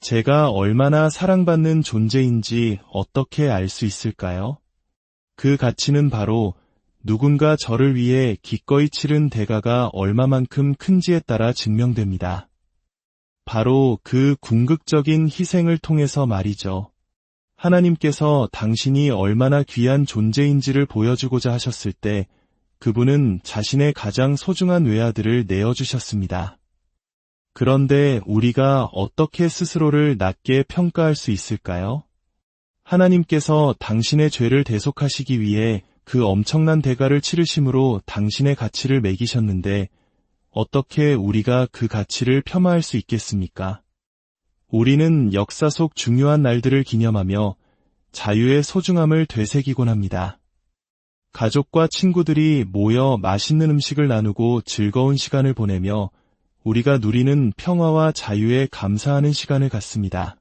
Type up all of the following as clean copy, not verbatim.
제가 얼마나 사랑받는 존재인지 어떻게 알 수 있을까요? 그 가치는 바로 누군가 저를 위해 기꺼이 치른 대가가 얼마만큼 큰지에 따라 증명됩니다. 바로 그 궁극적인 희생을 통해서 말이죠. 하나님께서 당신이 얼마나 귀한 존재인지를 보여주고자 하셨을 때 그분은 자신의 가장 소중한 외아들을 내어주셨습니다. 그런데 우리가 어떻게 스스로를 낮게 평가할 수 있을까요? 하나님께서 당신의 죄를 대속하시기 위해 그 엄청난 대가를 치르심으로 당신의 가치를 매기셨는데 어떻게 우리가 그 가치를 폄하할 수 있겠습니까? 우리는 역사 속 중요한 날들을 기념하며 자유의 소중함을 되새기곤 합니다. 가족과 친구들이 모여 맛있는 음식을 나누고 즐거운 시간을 보내며 우리가 누리는 평화와 자유에 감사하는 시간을 갖습니다.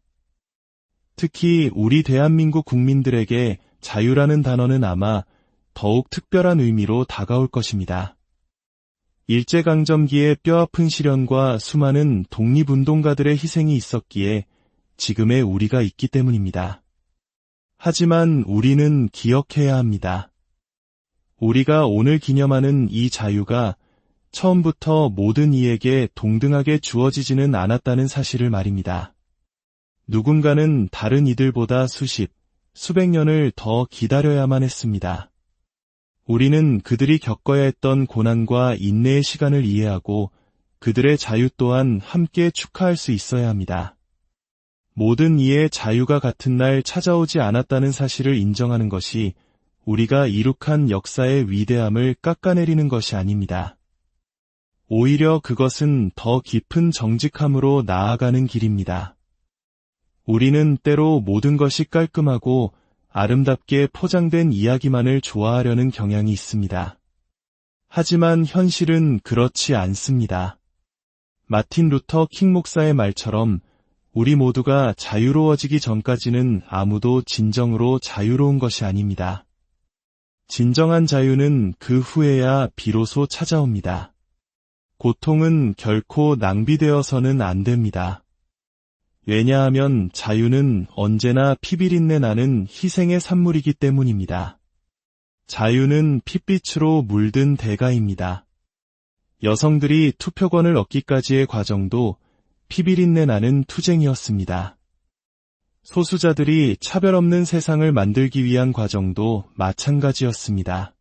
특히 우리 대한민국 국민들에게 자유라는 단어는 아마 더욱 특별한 의미로 다가올 것입니다. 일제강점기의 뼈아픈 시련과 수많은 독립운동가들의 희생이 있었기에 지금의 우리가 있기 때문입니다. 하지만 우리는 기억해야 합니다. 우리가 오늘 기념하는 이 자유가 처음부터 모든 이에게 동등하게 주어지지는 않았다는 사실을 말입니다. 누군가는 다른 이들보다 수백 년을 더 기다려야만 했습니다. 우리는 그들이 겪어야 했던 고난과 인내의 시간을 이해하고 그들의 자유 또한 함께 축하할 수 있어야 합니다. 모든 이의 자유가 같은 날 찾아오지 않았다는 사실을 인정하는 것이 우리가 이룩한 역사의 위대함을 깎아내리는 것이 아닙니다. 오히려 그것은 더 깊은 정직함으로 나아가는 길입니다. 우리는 때로 모든 것이 깔끔하고 아름답게 포장된 이야기만을 좋아하려는 경향이 있습니다. 하지만 현실은 그렇지 않습니다. 마틴 루터 킹 목사의 말처럼 우리 모두가 자유로워지기 전까지는 아무도 진정으로 자유로운 것이 아닙니다. 진정한 자유는 그 후에야 비로소 찾아옵니다. 고통은 결코 낭비되어서는 안 됩니다. 왜냐하면 자유는 언제나 피비린내 나는 희생의 산물이기 때문입니다. 자유는 핏빛으로 물든 대가입니다. 여성들이 투표권을 얻기까지의 과정도 피비린내 나는 투쟁이었습니다. 소수자들이 차별 없는 세상을 만들기 위한 과정도 마찬가지였습니다.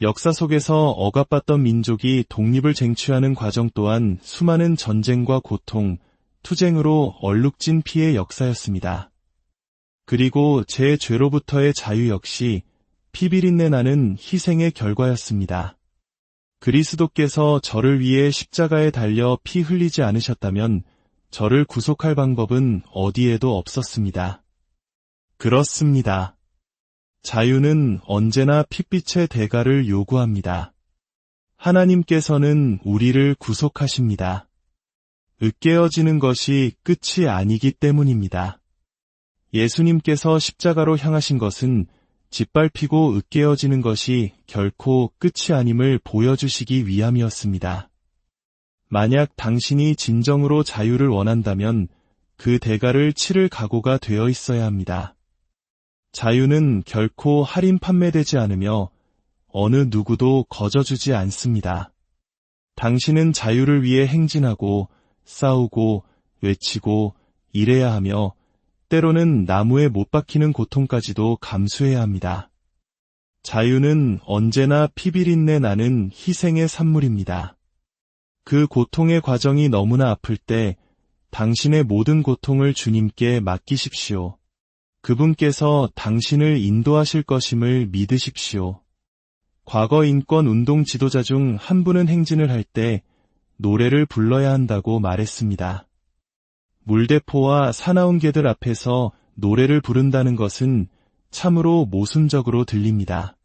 역사 속에서 억압받던 민족이 독립을 쟁취하는 과정 또한 수많은 전쟁과 고통, 투쟁으로 얼룩진 피의 역사였습니다. 그리고 제 죄로부터의 자유 역시 피비린내 나는 희생의 결과였습니다. 그리스도께서 저를 위해 십자가에 달려 피 흘리지 않으셨다면 저를 구속할 방법은 어디에도 없었습니다. 그렇습니다. 자유는 언제나 핏빛의 대가를 요구합니다. 하나님께서는 우리를 구속하십니다. 으깨어지는 것이 끝이 아니기 때문입니다. 예수님께서 십자가로 향하신 것은 짓밟히고 으깨어지는 것이 결코 끝이 아님을 보여주시기 위함이었습니다. 만약 당신이 진정으로 자유를 원한다면 그 대가를 치를 각오가 되어 있어야 합니다. 자유는 결코 할인 판매되지 않으며 어느 누구도 거저주지 않습니다. 당신은 자유를 위해 행진하고 싸우고 외치고 일해야 하며 때로는 나무에 못 박히는 고통까지도 감수해야 합니다. 자유는 언제나 피비린내 나는 희생의 산물입니다. 그 고통의 과정이 너무나 아플 때 당신의 모든 고통을 주님께 맡기십시오. 그분께서 당신을 인도하실 것임을 믿으십시오. 과거 인권 운동 지도자 중 한 분은 행진을 할 때 노래를 불러야 한다고 말했습니다. 물대포와 사나운 개들 앞에서 노래를 부른다는 것은 참으로 모순적으로 들립니다.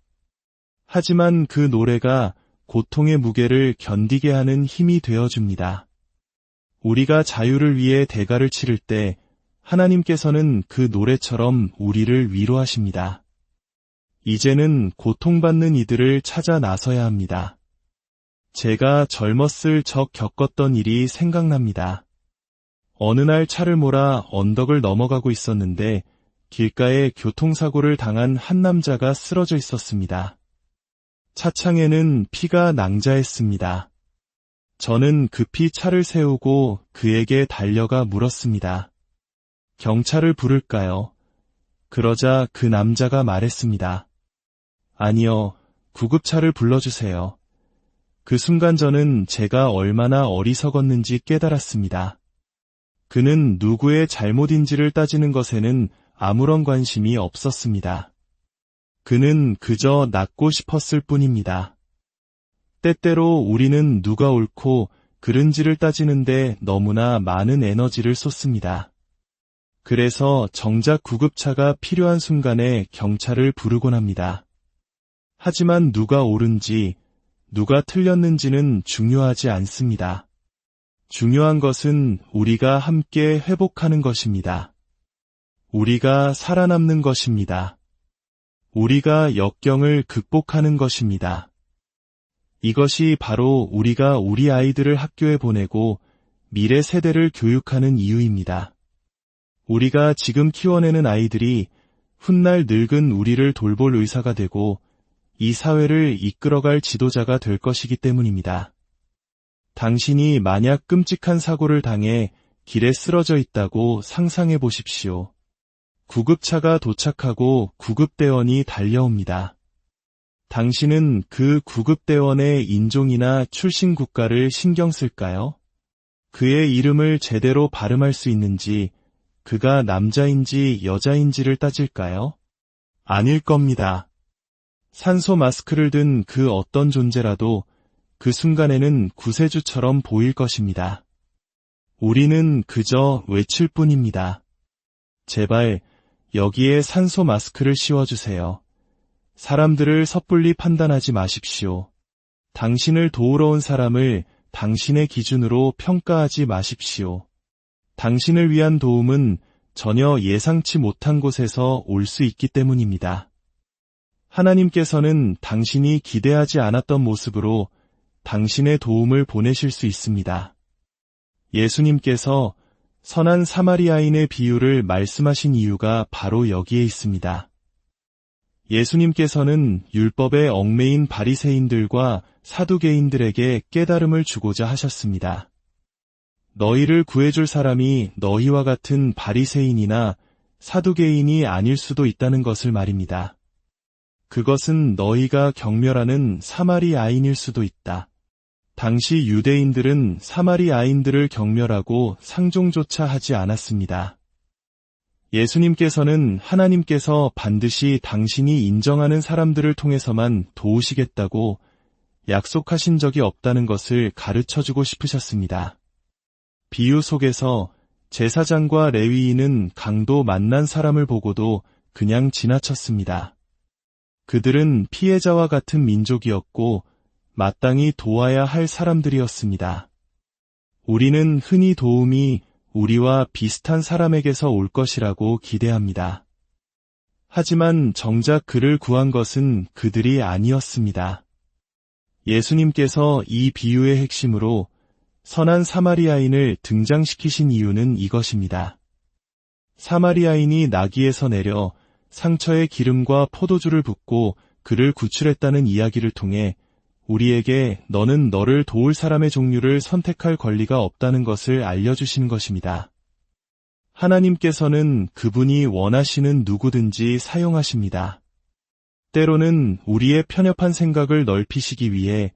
하지만 그 노래가 고통의 무게를 견디게 하는 힘이 되어줍니다. 우리가 자유를 위해 대가를 치를 때 하나님께서는 그 노래처럼 우리를 위로하십니다. 이제는 고통받는 이들을 찾아 나서야 합니다. 제가 젊었을 적 겪었던 일이 생각납니다. 어느 날 차를 몰아 언덕을 넘어가고 있었는데 길가에 교통사고를 당한 한 남자가 쓰러져 있었습니다. 차창에는 피가 낭자했습니다. 저는 급히 차를 세우고 그에게 달려가 물었습니다. 경찰을 부를까요? 그러자 그 남자가 말했습니다. 아니요, 구급차를 불러주세요. 그 순간 저는 제가 얼마나 어리석었는지 깨달았습니다. 그는 누구의 잘못인지를 따지는 것에는 아무런 관심이 없었습니다. 그는 그저 낫고 싶었을 뿐입니다. 때때로 우리는 누가 옳고 그른지를 따지는데 너무나 많은 에너지를 쏟습니다. 그래서 정작 구급차가 필요한 순간에 경찰을 부르곤 합니다. 하지만 누가 옳은지, 누가 틀렸는지는 중요하지 않습니다. 중요한 것은 우리가 함께 회복하는 것입니다. 우리가 살아남는 것입니다. 우리가 역경을 극복하는 것입니다. 이것이 바로 우리가 우리 아이들을 학교에 보내고 미래 세대를 교육하는 이유입니다. 우리가 지금 키워내는 아이들이 훗날 늙은 우리를 돌볼 의사가 되고 이 사회를 이끌어갈 지도자가 될 것이기 때문입니다. 당신이 만약 끔찍한 사고를 당해 길에 쓰러져 있다고 상상해 보십시오. 구급차가 도착하고 구급대원이 달려옵니다. 당신은 그 구급대원의 인종이나 출신 국가를 신경 쓸까요? 그의 이름을 제대로 발음할 수 있는지, 그가 남자인지 여자인지를 따질까요? 아닐 겁니다. 산소 마스크를 든 그 어떤 존재라도 그 순간에는 구세주처럼 보일 것입니다. 우리는 그저 외칠 뿐입니다. 제발 여기에 산소 마스크를 씌워주세요. 사람들을 섣불리 판단하지 마십시오. 당신을 도우러 온 사람을 당신의 기준으로 평가하지 마십시오. 당신을 위한 도움은 전혀 예상치 못한 곳에서 올 수 있기 때문입니다. 하나님께서는 당신이 기대하지 않았던 모습으로 당신의 도움을 보내실 수 있습니다. 예수님께서 선한 사마리아인의 비유를 말씀하신 이유가 바로 여기에 있습니다. 예수님께서는 율법에 얽매인 바리새인들과 사두개인들에게 깨달음을 주고자 하셨습니다. 너희를 구해줄 사람이 너희와 같은 바리새인이나 사두개인이 아닐 수도 있다는 것을 말입니다. 그것은 너희가 경멸하는 사마리아인일 수도 있다. 당시 유대인들은 사마리아인들을 경멸하고 상종조차 하지 않았습니다. 예수님께서는 하나님께서 반드시 당신이 인정하는 사람들을 통해서만 도우시겠다고 약속하신 적이 없다는 것을 가르쳐주고 싶으셨습니다. 비유 속에서 제사장과 레위인은 강도 만난 사람을 보고도 그냥 지나쳤습니다. 그들은 피해자와 같은 민족이었고 마땅히 도와야 할 사람들이었습니다. 우리는 흔히 도움이 우리와 비슷한 사람에게서 올 것이라고 기대합니다. 하지만 정작 그를 구한 것은 그들이 아니었습니다. 예수님께서 이 비유의 핵심으로 선한 사마리아인을 등장시키신 이유는 이것입니다. 사마리아인이 나귀에서 내려 상처에 기름과 포도주를 붓고 그를 구출했다는 이야기를 통해 우리에게 너는 너를 도울 사람의 종류를 선택할 권리가 없다는 것을 알려주시는 것입니다. 하나님께서는 그분이 원하시는 누구든지 사용하십니다. 때로는 우리의 편협한 생각을 넓히시기 위해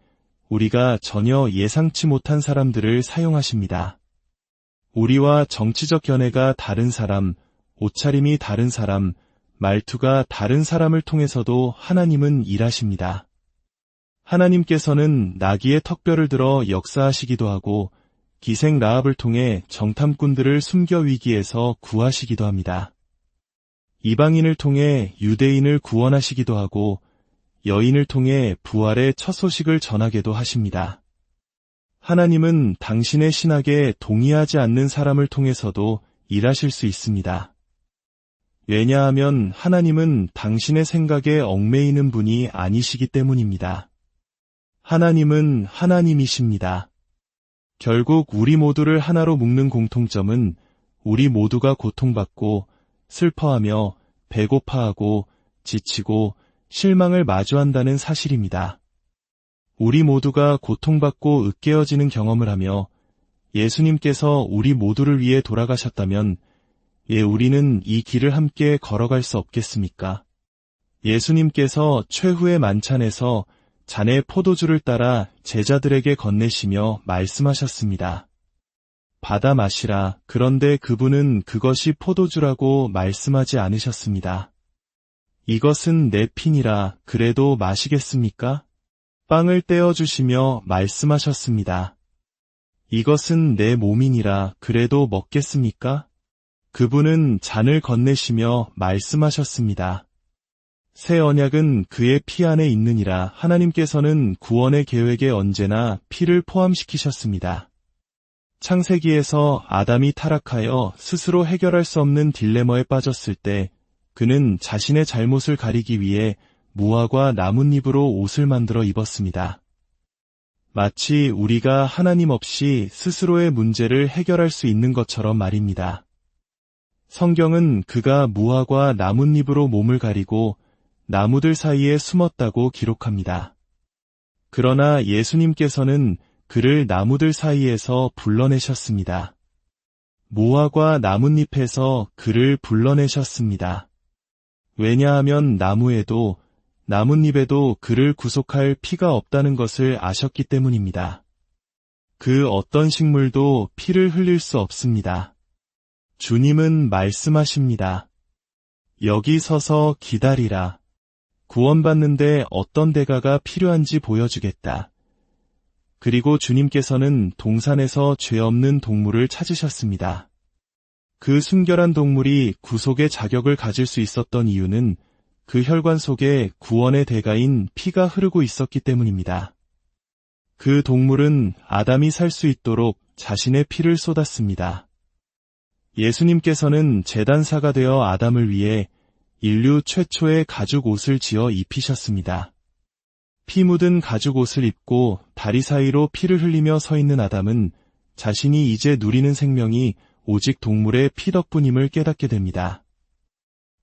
우리가 전혀 예상치 못한 사람들을 사용하십니다. 우리와 정치적 견해가 다른 사람, 옷차림이 다른 사람, 말투가 다른 사람을 통해서도 하나님은 일하십니다. 하나님께서는 나귀의 턱뼈를 들어 역사하시기도 하고 기생 라합을 통해 정탐꾼들을 숨겨 위기에서 구하시기도 합니다. 이방인을 통해 유대인을 구원하시기도 하고 여인을 통해 부활의 첫 소식을 전하게도 하십니다. 하나님은 당신의 신학에 동의하지 않는 사람을 통해서도 일하실 수 있습니다. 왜냐하면 하나님은 당신의 생각에 얽매이는 분이 아니시기 때문입니다. 하나님은 하나님이십니다. 결국 우리 모두를 하나로 묶는 공통점은 우리 모두가 고통받고 슬퍼하며 배고파하고 지치고 실망을 마주한다는 사실입니다. 우리 모두가 고통받고 으깨어지는 경험을 하며 예수님께서 우리 모두를 위해 돌아가셨다면 우리는 이 길을 함께 걸어갈 수 없겠습니까? 예수님께서 최후의 만찬에서 잔의 포도주를 따라 제자들에게 건네시며 말씀하셨습니다. 받아 마시라. 그런데 그분은 그것이 포도주라고 말씀하지 않으셨습니다. 이것은 내 피니라. 그래도 마시겠습니까? 빵을 떼어주시며 말씀하셨습니다. 이것은 내 몸이니라. 그래도 먹겠습니까? 그분은 잔을 건네시며 말씀하셨습니다. 새 언약은 그의 피 안에 있느니라. 하나님께서는 구원의 계획에 언제나 피를 포함시키셨습니다. 창세기에서 아담이 타락하여 스스로 해결할 수 없는 딜레마에 빠졌을 때 그는 자신의 잘못을 가리기 위해 무화과 나뭇잎으로 옷을 만들어 입었습니다. 마치 우리가 하나님 없이 스스로의 문제를 해결할 수 있는 것처럼 말입니다. 성경은 그가 무화과 나뭇잎으로 몸을 가리고 나무들 사이에 숨었다고 기록합니다. 그러나 예수님께서는 그를 나무들 사이에서 불러내셨습니다. 무화과 나뭇잎에서 그를 불러내셨습니다. 왜냐하면 나무에도 나뭇잎에도 그를 구속할 피가 없다는 것을 아셨기 때문입니다. 그 어떤 식물도 피를 흘릴 수 없습니다. 주님은 말씀하십니다. 여기 서서 기다리라. 구원받는데 어떤 대가가 필요한지 보여주겠다. 그리고 주님께서는 동산에서 죄 없는 동물을 찾으셨습니다. 그 순결한 동물이 구속의 자격을 가질 수 있었던 이유는 그 혈관 속에 구원의 대가인 피가 흐르고 있었기 때문입니다. 그 동물은 아담이 살 수 있도록 자신의 피를 쏟았습니다. 예수님께서는 제단사가 되어 아담을 위해 인류 최초의 가죽 옷을 지어 입히셨습니다. 피 묻은 가죽 옷을 입고 다리 사이로 피를 흘리며 서 있는 아담은 자신이 이제 누리는 생명이 오직 동물의 피 덕분임을 깨닫게 됩니다.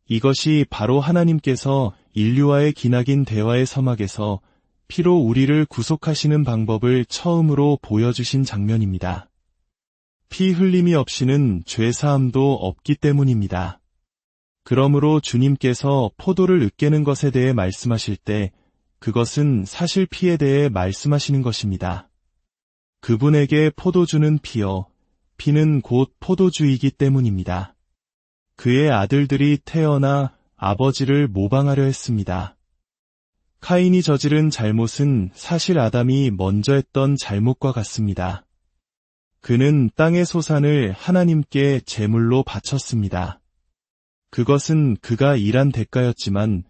이것이 바로 하나님께서 인류와의 기나긴 대화의 서막에서 피로 우리를 구속하시는 방법을 처음으로 보여주신 장면입니다. 피 흘림이 없이는 죄 사함도 없기 때문입니다. 그러므로 주님께서 포도를 으깨는 것에 대해 말씀하실 때 그것은 사실 피에 대해 말씀하시는 것입니다. 그분에게 포도주는 피요, 피는 곧 포도주이기 때문입니다. 그의 아들들이 태어나 아버지를 모방하려 했습니다. 카인이 저지른 잘못은 사실 아담이 먼저 했던 잘못과 같습니다. 그는 땅의 소산을 하나님께 제물로 바쳤습니다. 그것은 그가 일한 대가였지만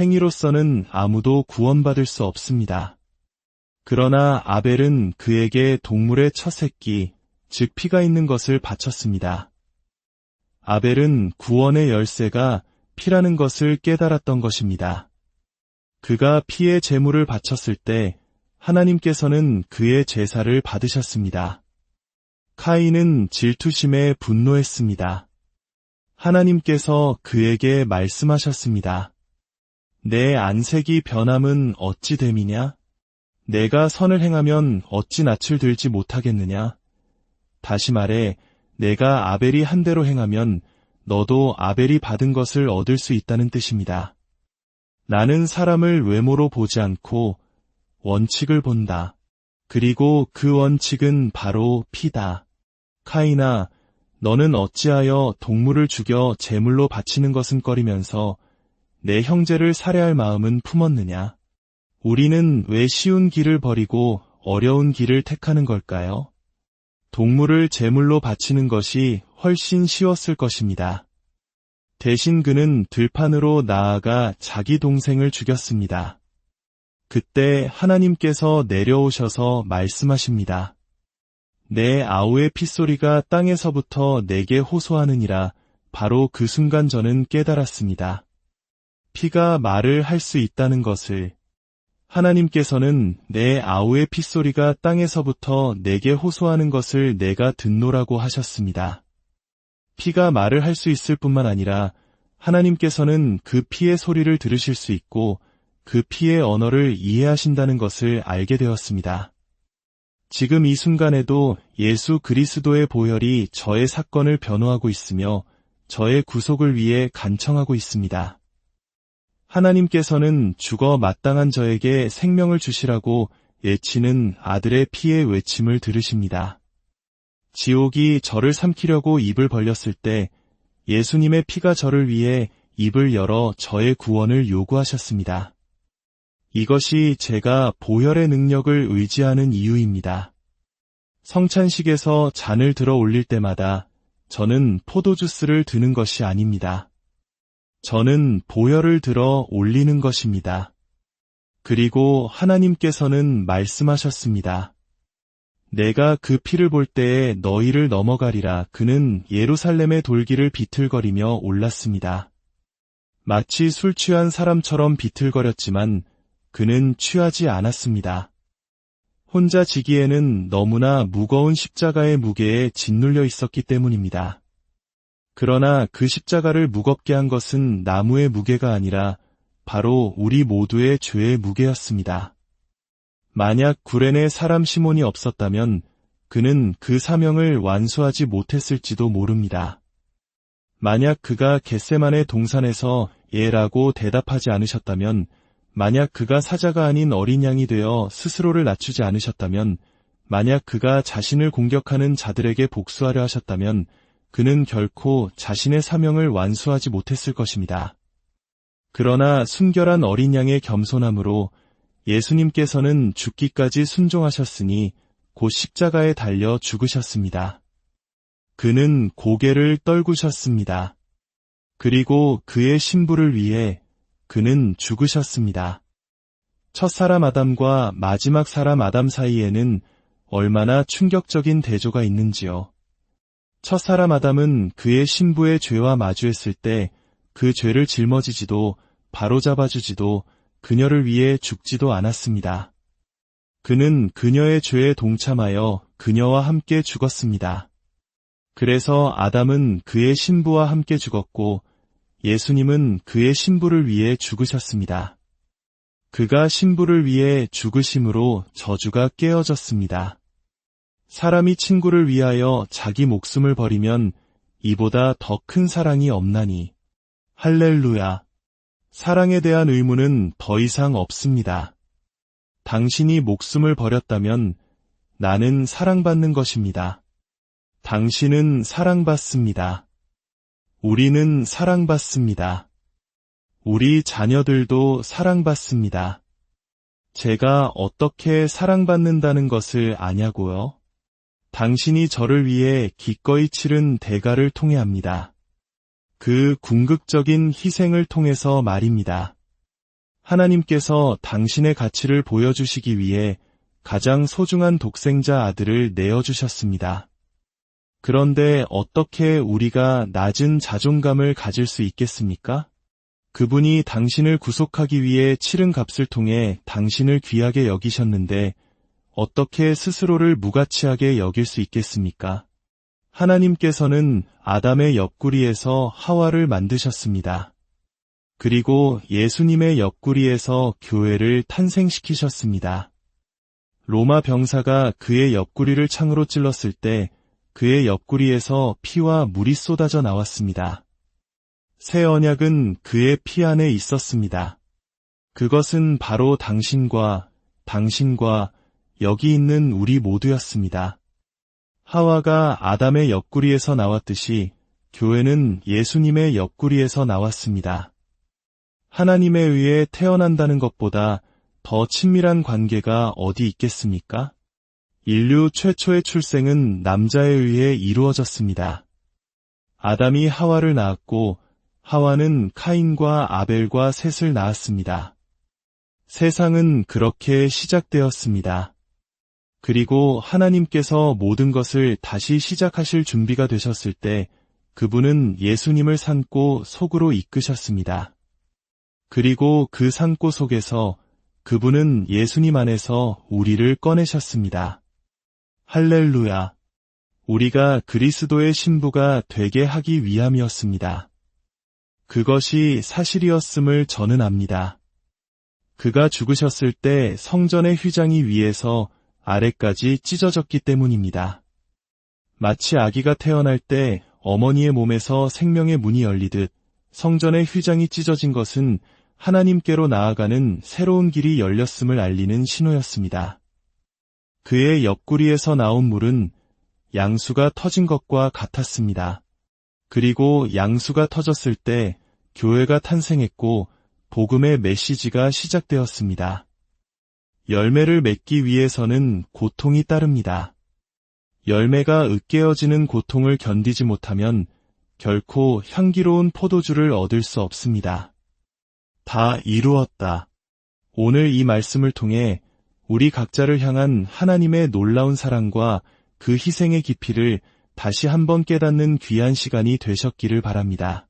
행위로서는 아무도 구원받을 수 없습니다. 그러나 아벨은 그에게 동물의 첫 새끼, 즉 피가 있는 것을 바쳤습니다. 아벨은 구원의 열쇠가 피라는 것을 깨달았던 것입니다. 그가 피의 제물을 바쳤을 때 하나님께서는 그의 제사를 받으셨습니다. 카인은 질투심에 분노했습니다. 하나님께서 그에게 말씀하셨습니다. 내 안색이 변함은 어찌 됨이냐? 내가 선을 행하면 어찌 낯을 들지 못하겠느냐? 다시 말해, 내가 아벨이 한 대로 행하면 너도 아벨이 받은 것을 얻을 수 있다는 뜻입니다. 나는 사람을 외모로 보지 않고 원칙을 본다. 그리고 그 원칙은 바로 피다. 카인아, 너는 어찌하여 동물을 죽여 제물로 바치는 것은 꺼리면서 내 형제를 살해할 마음은 품었느냐? 우리는 왜 쉬운 길을 버리고 어려운 길을 택하는 걸까요? 동물을 제물로 바치는 것이 훨씬 쉬웠을 것입니다. 대신 그는 들판으로 나아가 자기 동생을 죽였습니다. 그때 하나님께서 내려오셔서 말씀하십니다. 내 아우의 핏소리가 땅에서부터 내게 호소하느니라. 바로 그 순간 저는 깨달았습니다. 피가 말을 할 수 있다는 것을. 하나님께서는 내 아우의 핏소리가 땅에서부터 내게 호소하는 것을 내가 듣노라고 하셨습니다. 피가 말을 할 수 있을 뿐만 아니라 하나님께서는 그 피의 소리를 들으실 수 있고 그 피의 언어를 이해하신다는 것을 알게 되었습니다. 지금 이 순간에도 예수 그리스도의 보혈이 저의 사건을 변호하고 있으며 저의 구속을 위해 간청하고 있습니다. 하나님께서는 죽어 마땅한 저에게 생명을 주시라고 예치는 아들의 피의 외침을 들으십니다. 지옥이 저를 삼키려고 입을 벌렸을 때 예수님의 피가 저를 위해 입을 열어 저의 구원을 요구하셨습니다. 이것이 제가 보혈의 능력을 의지하는 이유입니다. 성찬식에서 잔을 들어 올릴 때마다 저는 포도주스를 드는 것이 아닙니다. 저는 보혈을 들어 올리는 것입니다. 그리고 하나님께서는 말씀하셨습니다. 내가 그 피를 볼 때에 너희를 넘어가리라. 그는 예루살렘의 돌기를 비틀거리며 올랐습니다. 마치 술 취한 사람처럼 비틀거렸지만 그는 취하지 않았습니다. 혼자 지기에는 너무나 무거운 십자가의 무게에 짓눌려 있었기 때문입니다. 그러나 그 십자가를 무겁게 한 것은 나무의 무게가 아니라 바로 우리 모두의 죄의 무게였습니다. 만약 구레네 사람 시몬이 없었다면 그는 그 사명을 완수하지 못했을지도 모릅니다. 만약 그가 겟세마네 동산에서 예라고 대답하지 않으셨다면, 만약 그가 사자가 아닌 어린 양이 되어 스스로를 낮추지 않으셨다면, 만약 그가 자신을 공격하는 자들에게 복수하려 하셨다면 그는 결코 자신의 사명을 완수하지 못했을 것입니다. 그러나 순결한 어린 양의 겸손함으로 예수님께서는 죽기까지 순종하셨으니 곧 십자가에 달려 죽으셨습니다. 그는 고개를 떨구셨습니다. 그리고 그의 신부를 위해 그는 죽으셨습니다. 첫사람 아담과 마지막 사람 아담 사이에는 얼마나 충격적인 대조가 있는지요. 첫사람 아담은 그의 신부의 죄와 마주했을 때 그 죄를 짊어지지도 바로잡아주지도 그녀를 위해 죽지도 않았습니다. 그는 그녀의 죄에 동참하여 그녀와 함께 죽었습니다. 그래서 아담은 그의 신부와 함께 죽었고 예수님은 그의 신부를 위해 죽으셨습니다. 그가 신부를 위해 죽으심으로 저주가 깨어졌습니다. 사람이 친구를 위하여 자기 목숨을 버리면 이보다 더 큰 사랑이 없나니. 할렐루야. 사랑에 대한 의무는 더 이상 없습니다. 당신이 목숨을 버렸다면 나는 사랑받는 것입니다. 당신은 사랑받습니다. 우리는 사랑받습니다. 우리 자녀들도 사랑받습니다. 제가 어떻게 사랑받는다는 것을 아냐고요? 당신이 저를 위해 기꺼이 치른 대가를 통해 합니다. 그 궁극적인 희생을 통해서 말입니다. 하나님께서 당신의 가치를 보여주시기 위해 가장 소중한 독생자 아들을 내어주셨습니다. 그런데 어떻게 우리가 낮은 자존감을 가질 수 있겠습니까? 그분이 당신을 구속하기 위해 치른 값을 통해 당신을 귀하게 여기셨는데 어떻게 스스로를 무가치하게 여길 수 있겠습니까? 하나님께서는 아담의 옆구리에서 하와를 만드셨습니다. 그리고 예수님의 옆구리에서 교회를 탄생시키셨습니다. 로마 병사가 그의 옆구리를 창으로 찔렀을 때 그의 옆구리에서 피와 물이 쏟아져 나왔습니다. 새 언약은 그의 피 안에 있었습니다. 그것은 바로 당신과 여기 있는 우리 모두였습니다. 하와가 아담의 옆구리에서 나왔듯이 교회는 예수님의 옆구리에서 나왔습니다. 하나님에 의해 태어난다는 것보다 더 친밀한 관계가 어디 있겠습니까? 인류 최초의 출생은 남자에 의해 이루어졌습니다. 아담이 하와를 낳았고 하와는 카인과 아벨과 셋을 낳았습니다. 세상은 그렇게 시작되었습니다. 그리고 하나님께서 모든 것을 다시 시작하실 준비가 되셨을 때 그분은 예수님을 산고 속으로 이끄셨습니다. 그리고 그 산고 속에서 그분은 예수님 안에서 우리를 꺼내셨습니다. 할렐루야. 우리가 그리스도의 신부가 되게 하기 위함이었습니다. 그것이 사실이었음을 저는 압니다. 그가 죽으셨을 때 성전의 휘장이 위에서 아래까지 찢어졌기 때문입니다. 마치 아기가 태어날 때 어머니의 몸에서 생명의 문이 열리듯 성전의 휘장이 찢어진 것은 하나님께로 나아가는 새로운 길이 열렸음을 알리는 신호였습니다. 그의 옆구리에서 나온 물은 양수가 터진 것과 같았습니다. 그리고 양수가 터졌을 때 교회가 탄생했고 복음의 메시지가 시작되었습니다. 열매를 맺기 위해서는 고통이 따릅니다. 열매가 으깨어지는 고통을 견디지 못하면 결코 향기로운 포도주를 얻을 수 없습니다. 다 이루었다. 오늘 이 말씀을 통해 우리 각자를 향한 하나님의 놀라운 사랑과 그 희생의 깊이를 다시 한번 깨닫는 귀한 시간이 되셨기를 바랍니다.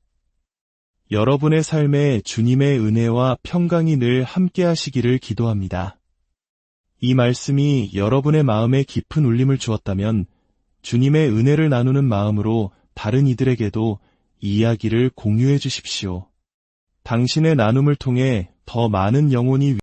여러분의 삶에 주님의 은혜와 평강이 늘 함께 하시기를 기도합니다. 이 말씀이 여러분의 마음에 깊은 울림을 주었다면 주님의 은혜를 나누는 마음으로 다른 이들에게도 이 이야기를 공유해 주십시오. 당신의 나눔을 통해 더 많은 영혼이